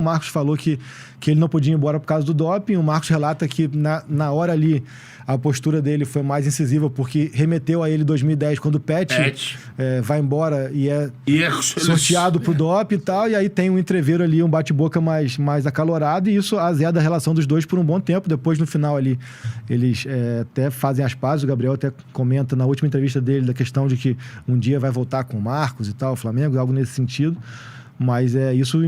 O Marcos falou que ele não podia ir embora por causa do doping. O Marcos relata que na hora ali a postura dele foi mais incisiva porque remeteu a ele em 2010, quando o Pet vai embora e é sorteado pro doping e tal. E aí tem um entreveiro ali, um bate-boca mais acalorado, e isso azeda a relação dos dois por um bom tempo. Depois, no final ali, eles até fazem as pazes. O Gabriel até comenta na última entrevista dele da questão de que um dia vai voltar com o Marcos e tal, o Flamengo, algo nesse sentido. Mas isso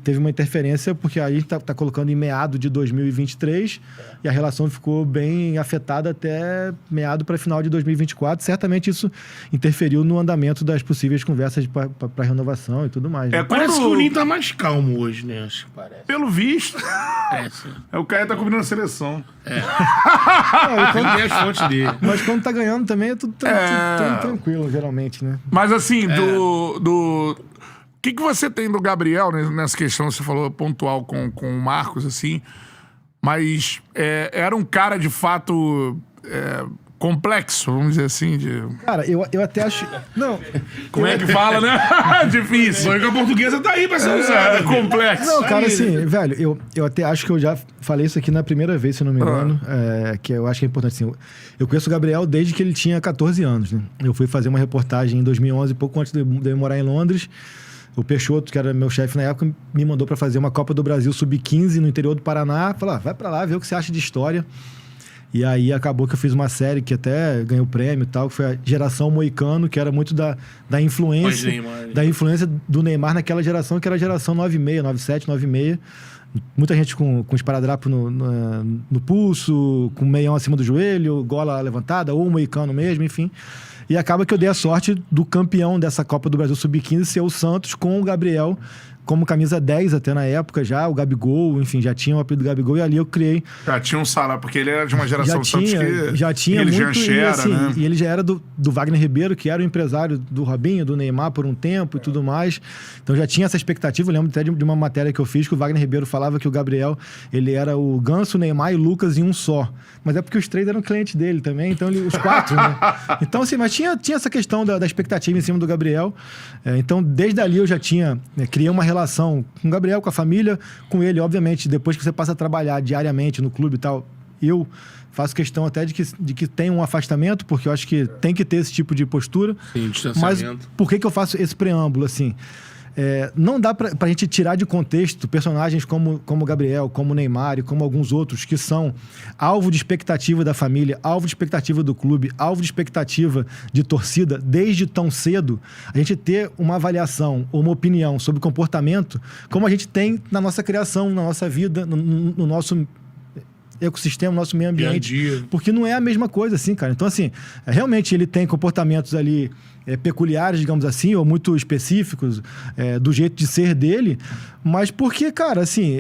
teve uma interferência, porque aí tá colocando em meado de 2023 e a relação ficou bem afetada até meado para final de 2024. Certamente isso interferiu no andamento das possíveis conversas para renovação e tudo mais. Né? Parece que o Ninho tá mais calmo hoje, né? Acho que parece. Pelo visto. Sim. O Caio tá cobrindo a seleção. Tem as fontes dele. Mas quando tá ganhando também é tudo tranquilo, geralmente, né? Mas assim, O que você tem do Gabriel nessa questão? Você falou pontual com o Marcos, assim, mas era um cara de fato complexo, vamos dizer assim. Cara, eu até acho. Não. Como é que fala, né? Difícil. Só que a portuguesa tá aí pra ser usada. Complexo. Não, cara, assim, velho, eu até acho que eu já falei isso aqui na primeira vez, se eu não me engano, que eu acho que é importante, assim. Eu conheço o Gabriel desde que ele tinha 14 anos, né? Eu fui fazer uma reportagem em 2011, pouco antes de eu morar em Londres. O Peixoto, que era meu chefe na época, me mandou para fazer uma Copa do Brasil Sub-15 no interior do Paraná. Falou, vai para lá, vê o que você acha de história. E aí acabou que eu fiz uma série que até ganhou prêmio e tal, que foi a Geração Moicano, que era muito da influência do Neymar naquela geração, que era a geração 96, 97, 96. Muita gente com esparadrapo no pulso, com o meião acima do joelho, gola levantada, ou moicano mesmo, enfim. E acaba que eu dei a sorte do campeão dessa Copa do Brasil Sub-15 ser o Santos, com o Gabriel como camisa 10 até na época já, o Gabigol, enfim, já tinha o apelido do Gabigol, e ali eu criei... Já tinha um salário, porque ele era de uma geração Santos que... Já tinha ele muito, já era, assim, né? E ele já era do Wagner Ribeiro, que era o empresário do Robinho, do Neymar por um tempo e tudo mais. Então já tinha essa expectativa. Eu lembro até de uma matéria que eu fiz, que o Wagner Ribeiro falava que o Gabriel, ele era o Ganso, o Neymar e o Lucas em um só. Mas é porque os três eram clientes dele também, então os quatro, né? Então, assim, mas tinha essa questão da expectativa em cima do Gabriel. Então, desde ali eu já criei uma relação com o Gabriel, com a família, com ele, obviamente. Depois que você passa a trabalhar diariamente no clube e tal, eu faço questão até de que tenha um afastamento, porque eu acho que tem que ter esse tipo de postura. Sim, distanciamento. Mas por que eu faço esse preâmbulo, assim? Não dá pra gente tirar de contexto personagens como o Gabriel, como o Neymar e como alguns outros que são alvo de expectativa da família, alvo de expectativa do clube, alvo de expectativa de torcida, desde tão cedo, a gente ter uma avaliação ou uma opinião sobre comportamento como a gente tem na nossa criação, na nossa vida, no nosso ecossistema, no nosso meio ambiente. Dia a dia. Porque não é a mesma coisa, assim, cara. Então, assim, realmente ele tem comportamentos ali peculiares, digamos assim, ou muito específicos do jeito de ser dele, mas porque, cara, assim,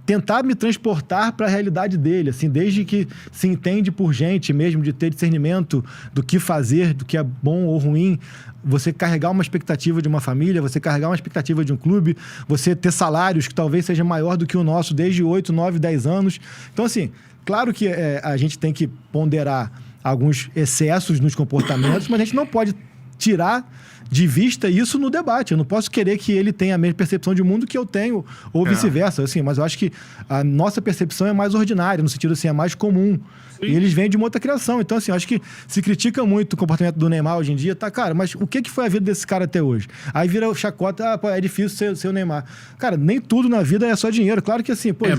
tentar me transportar para a realidade dele, assim, desde que se entende por gente mesmo, de ter discernimento do que fazer, do que é bom ou ruim, você carregar uma expectativa de uma família, você carregar uma expectativa de um clube, você ter salários que talvez seja maior do que o nosso desde 8, 9, 10 anos. Então, assim, claro que a gente tem que ponderar alguns excessos nos comportamentos, mas a gente não pode tirar de vista isso no debate. Eu não posso querer que ele tenha a mesma percepção de mundo que eu tenho, ou vice-versa, assim, mas eu acho que a nossa percepção é mais ordinária, no sentido assim, é mais comum. Sim. E eles vêm de uma outra criação. Então, assim, eu acho que se critica muito o comportamento do Neymar hoje em dia, tá, cara, mas o que foi a vida desse cara até hoje? Aí vira o chacota, é difícil ser o Neymar. Cara, nem tudo na vida é só dinheiro. Claro que assim, pô, ele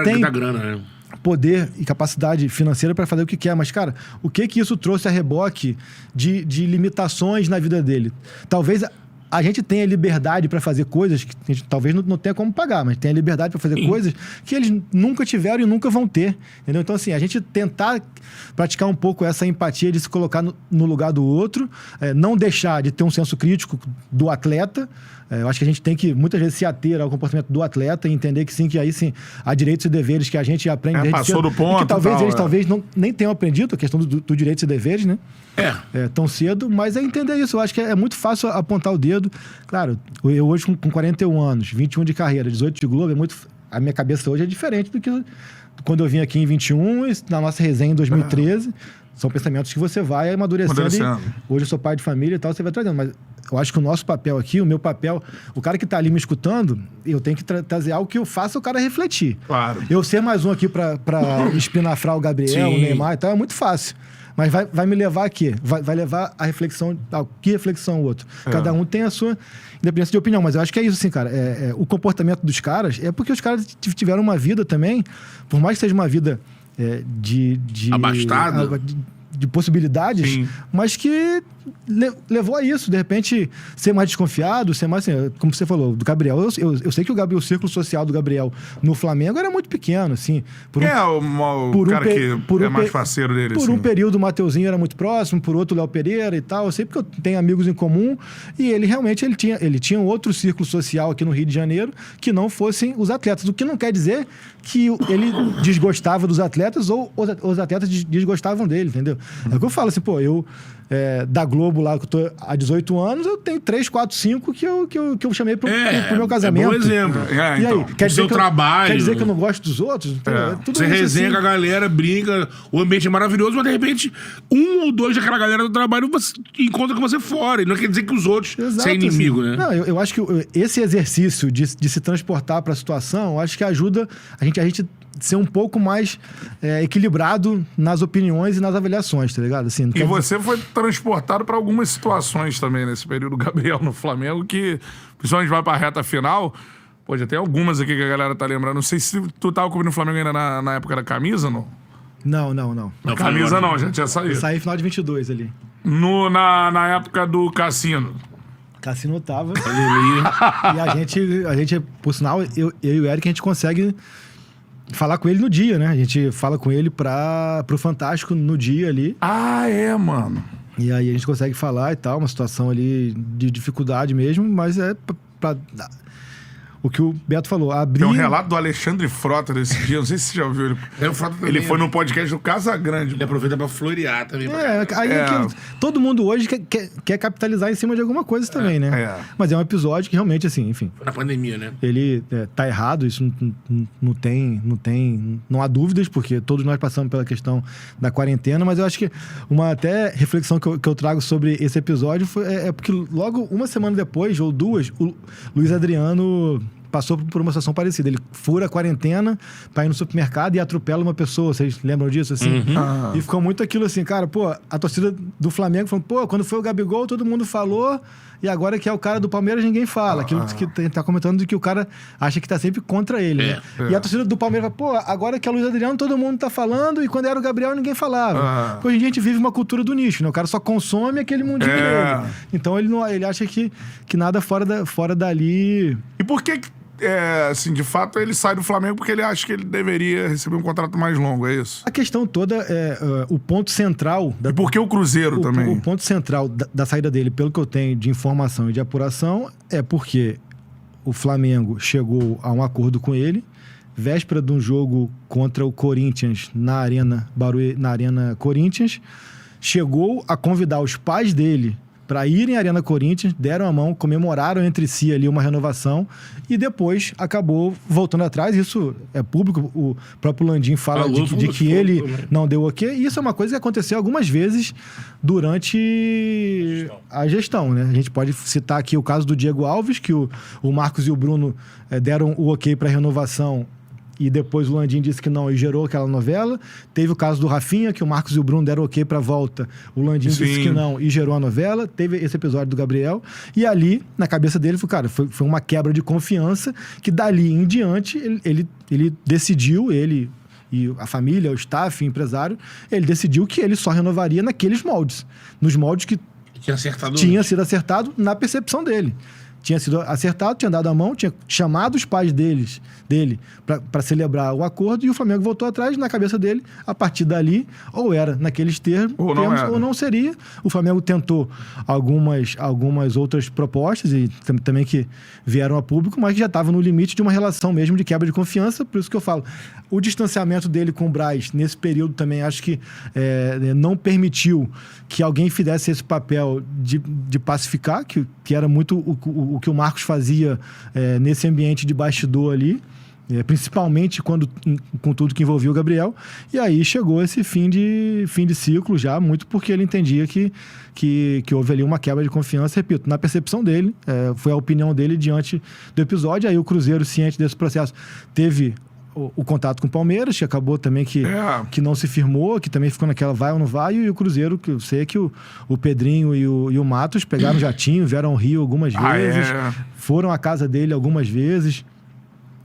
tem da grana, né? Poder e capacidade financeira para fazer o que quer, mas, cara, o que isso trouxe a reboque de limitações na vida dele? Talvez a gente tenha liberdade para fazer coisas que a gente talvez não tenha como pagar, mas tenha liberdade para fazer coisas que eles nunca tiveram e nunca vão ter, entendeu? Então, assim, a gente tentar praticar um pouco essa empatia de se colocar no lugar do outro, não deixar de ter um senso crítico do atleta. Eu acho que a gente tem que, muitas vezes, se ater ao comportamento do atleta e entender que sim, que aí sim, há direitos e deveres que a gente aprende desde passou cedo, do ponto, e que talvez tal, eles talvez nem tenham aprendido a questão do direitos e deveres, né? Tão cedo, mas é entender isso. Eu acho que é muito fácil apontar o dedo. Claro, eu hoje com 41 anos, 21 de carreira, 18 de Globo, a minha cabeça hoje é diferente do que quando eu vim aqui em 21 e na nossa resenha em 2013. São pensamentos que você vai amadurecendo. Hoje eu sou pai de família e tal, você vai trazendo. Mas eu acho que o nosso papel aqui, o meu papel, o cara que tá ali me escutando, eu tenho que trazer algo que eu faça o cara refletir. Claro. Eu ser mais um aqui pra espinafrar o Gabriel, o Neymar e tal, é muito fácil. Mas vai me levar a quê? Vai levar a reflexão... que reflexão o outro? Cada um tem a sua independência de opinião. Mas eu acho que é isso, assim, cara. O comportamento dos caras é porque os caras tiveram uma vida também, por mais que seja uma vida de abastada. De possibilidades, Sim. mas que levou a isso, de repente, ser mais desconfiado, ser mais, assim, como você falou, do Gabriel. Eu sei que o círculo social do Gabriel no Flamengo era muito pequeno, assim. Quem é o cara que é mais parceiro dele? Por assim? um período, o Mateuzinho era muito próximo, por outro, o Léo Pereira e tal. Eu sei porque eu tenho amigos em comum e ele realmente ele tinha um outro círculo social aqui no Rio de Janeiro que não fossem os atletas. O que não quer dizer que ele desgostava dos atletas ou os atletas desgostavam dele, entendeu? É o que eu falo, assim, pô, da Globo lá, que eu tô há 18 anos, eu tenho 3, 4, 5 que eu chamei pro meu casamento. É bom exemplo. E aí, então, quer dizer trabalho. Quer dizer que eu não gosto dos outros? Tudo Você isso, resenha assim. com a galera, brinca, o ambiente é maravilhoso, mas de repente, um ou dois daquela galera do trabalho você encontra com você fora. E não quer dizer que os outros são inimigo, assim. né? Não, eu acho que esse exercício de se transportar para a situação, eu acho que ajuda a gente ser um pouco mais equilibrado nas opiniões e nas avaliações, tá ligado? Assim, E você foi transportado para algumas situações também nesse período, Gabriel, no Flamengo, que principalmente vai para a reta final. Pô, já tem algumas aqui que a galera tá lembrando. Não sei se tu tava cobrindo o Flamengo ainda na época da camisa, não? Não. Não, Camisa não, já tinha saído. Eu saí no final de 22 ali. Na época do Cassino. Cassino tava. E a gente, por sinal, eu e o Eric, a gente consegue falar com ele no dia, né? A gente fala com ele pro Fantástico no dia ali. Ah, mano. E aí a gente consegue falar e tal, uma situação ali de dificuldade mesmo, mas pra o que o Beto falou, abrir... Tem um relato do Alexandre Frota desse dia, não sei se você já ouviu. O Frota também, ele foi no podcast do Casa Grande. Ele aproveita pra florear também. Todo mundo hoje quer capitalizar em cima de alguma coisa também, né? Mas é um episódio que realmente, assim, enfim... Foi na pandemia, né? Ele tá errado, isso não há dúvidas, porque todos nós passamos pela questão da quarentena, mas eu acho que uma até reflexão que eu trago sobre esse episódio é porque logo uma semana depois, ou duas, o Luiz Adriano passou por uma situação parecida. Ele fura a quarentena pra ir no supermercado e atropela uma pessoa. Vocês lembram disso, assim? E ficou muito aquilo assim, cara, pô, a torcida do Flamengo falou, pô, quando foi o Gabigol, todo mundo falou, e agora que é o cara do Palmeiras, ninguém fala. Aquilo que tá comentando que o cara acha que tá sempre contra ele, né? E a torcida do Palmeiras fala, pô, agora que é o Luiz Adriano, todo mundo tá falando, e quando era o Gabriel, ninguém falava. Hoje em dia a gente vive uma cultura do nicho, né? O cara só consome aquele mundinho dele. Então ele acha que nada fora dali... E por que assim, de fato, ele sai do Flamengo porque ele acha que ele deveria receber um contrato mais longo, é isso? A questão toda é o ponto central... E por que o Cruzeiro também? O ponto central da saída dele, pelo que eu tenho de informação e de apuração, é porque o Flamengo chegou a um acordo com ele, véspera de um jogo contra o Corinthians na Arena Corinthians, chegou a convidar os pais dele para irem à Arena Corinthians, deram a mão, comemoraram entre si ali uma renovação e depois acabou voltando atrás. Isso é público, o próprio Landim fala de que ele não deu ok. E isso é uma coisa que aconteceu algumas vezes durante a gestão, né? A gente pode citar aqui o caso do Diego Alves, que o Marcos e o Bruno deram o ok para a renovação e depois o Landim disse que não e gerou aquela novela. Teve o caso do Rafinha, que o Marcos e o Bruno deram ok pra volta. O Landim disse que não e gerou a novela. Teve esse episódio do Gabriel. E ali, na cabeça dele, foi uma quebra de confiança que dali em diante ele decidiu, ele e a família, o staff, o empresário, ele decidiu que ele só renovaria naqueles moldes. Nos moldes que tinha sido acertado na percepção dele. Tinha sido acertado, tinha dado a mão, tinha chamado os pais dele para celebrar o acordo e o Flamengo voltou atrás na cabeça dele. A partir dali, ou era naqueles termos ou não seria. O Flamengo tentou algumas outras propostas e também que vieram a público, mas que já estavam no limite de uma relação mesmo de quebra de confiança. Por isso que eu falo, o distanciamento dele com o Braz nesse período também acho que não permitiu que alguém fizesse esse papel de pacificar, que era muito o que o Marcos fazia nesse ambiente de bastidor ali. principalmente com tudo que envolvia o Gabriel. E aí chegou esse fim de ciclo já, muito porque ele entendia que houve ali uma quebra de confiança, repito, na percepção dele, foi a opinião dele diante do episódio. Aí o Cruzeiro, ciente desse processo, teve o contato com o Palmeiras, que acabou também que não se firmou, que também ficou naquela vai ou não vai, e o Cruzeiro, que eu sei que o Pedrinho e o Matos pegaram jatinho, vieram ao Rio algumas vezes, foram à casa dele algumas vezes,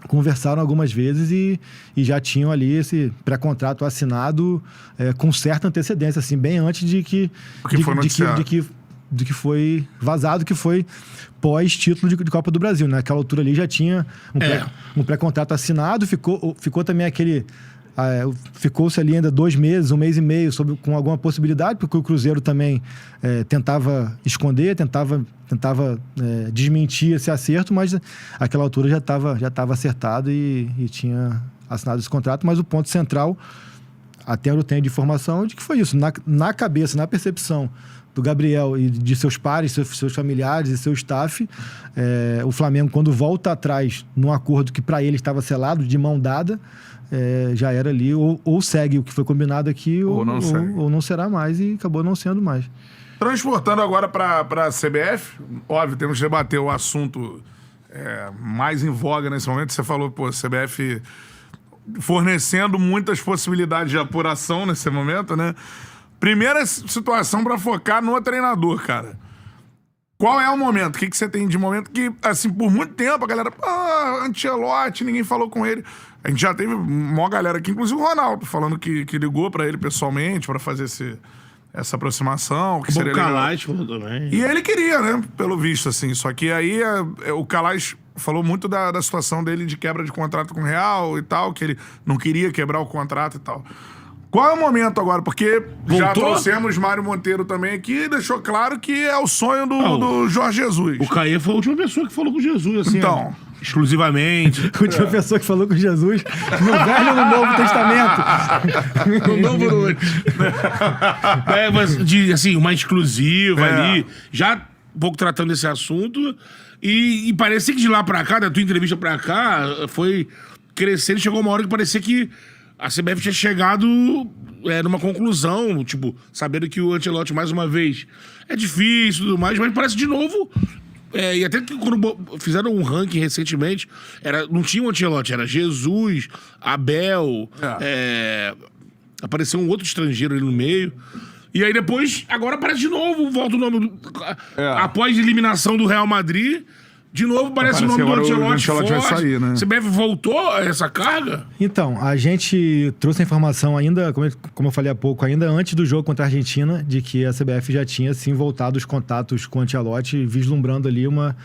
conversaram algumas vezes e já tinham ali esse pré-contrato assinado com certa antecedência, assim, bem antes de que foi vazado, que foi pós-título de Copa do Brasil. Naquela altura ali já tinha um pré-contrato assinado, ficou também aquele... ficou-se ali ainda 2 meses, 1 mês e meio, com alguma possibilidade, porque o Cruzeiro também tentava esconder, tentava desmentir esse acerto, mas àquela altura já estava acertado e tinha assinado esse contrato. Mas o ponto central, até eu tenho de informação, de que foi isso. Na cabeça, na percepção do Gabriel e de seus pares, seus familiares e seu staff, o Flamengo, quando volta atrás num acordo que para ele estava selado, de mão dada, já era ali, ou segue o que foi combinado aqui, ou não será mais, e acabou não sendo mais. Transportando agora para a CBF, óbvio, temos que debater o assunto mais em voga nesse momento. Você falou, a CBF fornecendo muitas possibilidades de apuração nesse momento, né? Primeira situação para focar no treinador, cara. Qual é o momento? O que você tem de momento que, assim, por muito tempo a galera... Ancelotti, ninguém falou com ele. A gente já teve uma galera aqui, inclusive o Ronaldo, falando que ligou para ele pessoalmente para fazer essa aproximação. Que seria o Calais falou também. E ele queria, né? Pelo visto, assim. Só que aí o Calais falou muito da situação dele de quebra de contrato com o Real e tal, que ele não queria quebrar o contrato e tal. Qual é o momento agora? Porque já trouxemos Mário Monteiro também aqui e deixou claro que é o sonho do Jorge Jesus. O Caê foi a última pessoa que falou com Jesus, assim. Então... exclusivamente. A última pessoa que falou com Jesus no Velho ou no Novo Testamento? No Novo no mas assim, uma exclusiva ali, já um pouco tratando desse assunto, e parecia que de lá pra cá, da tua entrevista pra cá, foi crescendo, chegou uma hora que parecia que a CBF tinha chegado numa conclusão, tipo, sabendo que o Ancelotti, mais uma vez, é difícil e tudo mais, mas parece de novo... e até que quando fizeram um ranking recentemente, não tinha o Ancelotti, era Jesus, Abel, apareceu um outro estrangeiro ali no meio. E aí depois, agora aparece de novo, volta o nome, após a eliminação do Real Madrid, de novo aparece o nome do Ancelotti forte. Vai sair, né? CBF voltou a essa carga? Então, a gente trouxe a informação ainda, como eu falei há pouco, ainda antes do jogo contra a Argentina, de que a CBF já tinha, sim, voltado os contatos com o Ancelotti, vislumbrando ali uma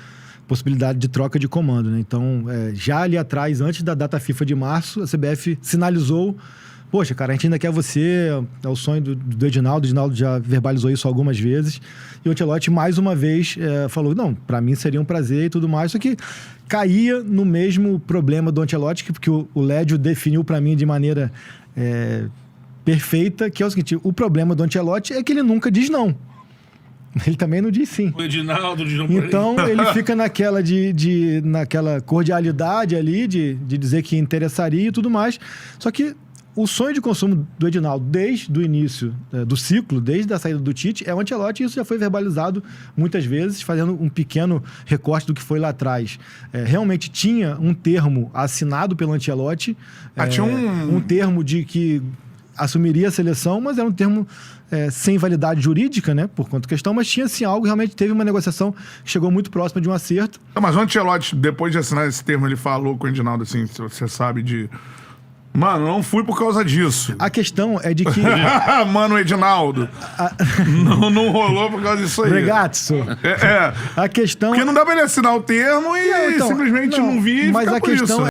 possibilidade de troca de comando, né? Então, já ali atrás, antes da data FIFA de março, a CBF sinalizou: poxa, cara, a gente ainda quer você, é o sonho do Edinaldo. O Edinaldo já verbalizou isso algumas vezes. E o Ancelotti, mais uma vez, falou: não, pra mim seria um prazer e tudo mais. Só que caía no mesmo problema do Ancelotti, porque o Lédio definiu pra mim de maneira perfeita, que é o seguinte: o problema do Ancelotti é que ele nunca diz não. Ele também não diz sim. O Edinaldo diz não. Então, ele fica naquela cordialidade ali de dizer que interessaria e tudo mais. Só que o sonho de consumo do Edinaldo, desde o início do ciclo, desde a saída do Tite, é o Ancelotti, e isso já foi verbalizado muitas vezes, fazendo um pequeno recorte do que foi lá atrás. Realmente tinha um termo assinado pelo Ancelotti, tinha um termo de que assumiria a seleção, mas era um termo sem validade jurídica, né, por conta da questão, mas tinha sim algo, realmente teve uma negociação que chegou muito próxima de um acerto. Mas o Ancelotti, depois de assinar esse termo, ele falou com o Edinaldo assim, você sabe de... Mano, não fui por causa disso. A questão é de que... Mano, Edinaldo. Não rolou por causa disso aí. Regatso. A questão... Porque não dá pra ele assinar o termo e simplesmente não vir e mas ficar a por questão isso.